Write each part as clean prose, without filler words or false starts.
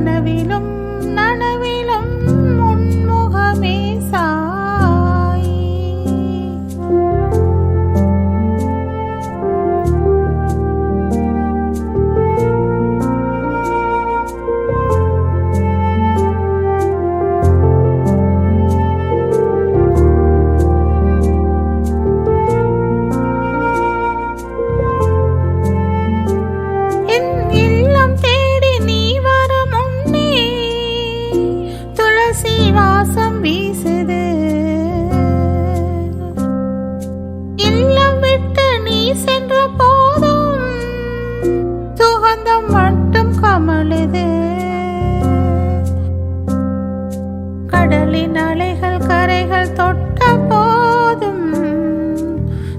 கனவிலும் நனவிலும் உன்முகமே சாய். வாசம் வீசுது, இல்லம் விட்டு நீ சென்ற போதும் சுகந்தம் மட்டும் கமழுது. கடலின் அலைகள் கரைகள் தொட்ட போதும்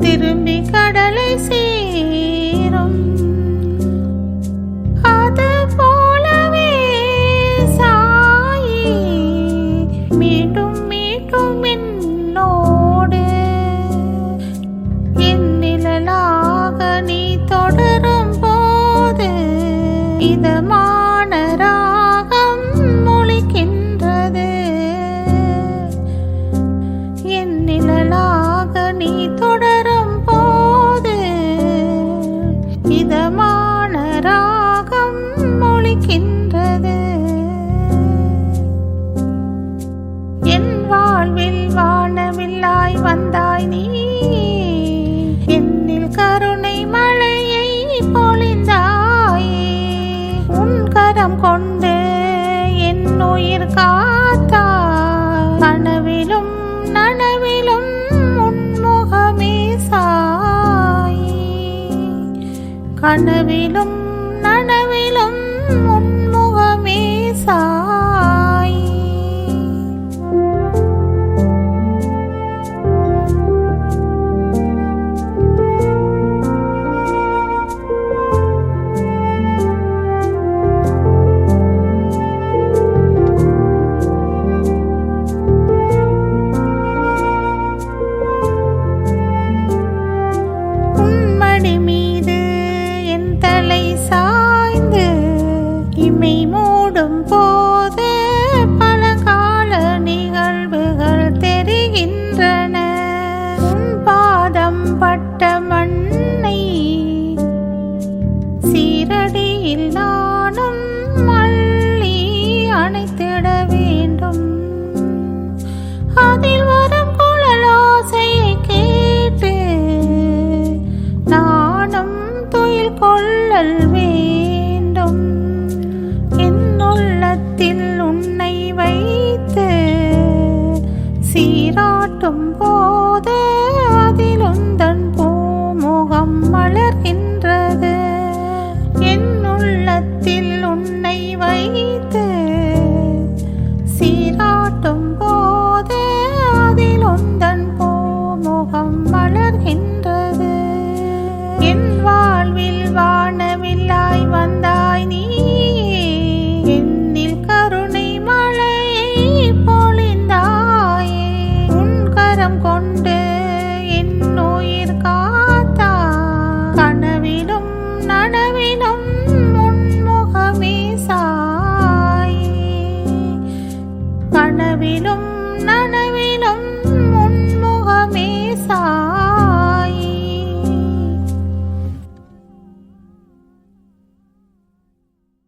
திரும்பி கடலை சேரும். அது போலவே சாயி மீண்டும் மீண்டும் என்னோடு என் நிழலாக நீ தொடரும் போது இதமான ராகம் ஒலிக்கின்றது. என் நிழலாக நீ தொடரும் போது இதமான ராகம் ஒலிக்கின்றது. என் வாழ்வில் வானவில்லாய் வந்தாய் நீ, என்னில் கருணை மழையை பொழிந்தாயே. உன் கரம் கொண்டு என் உயிர் காத்தாய். கனவிலும் நனவிலும் உன்முகமே சாய். கனவிலும்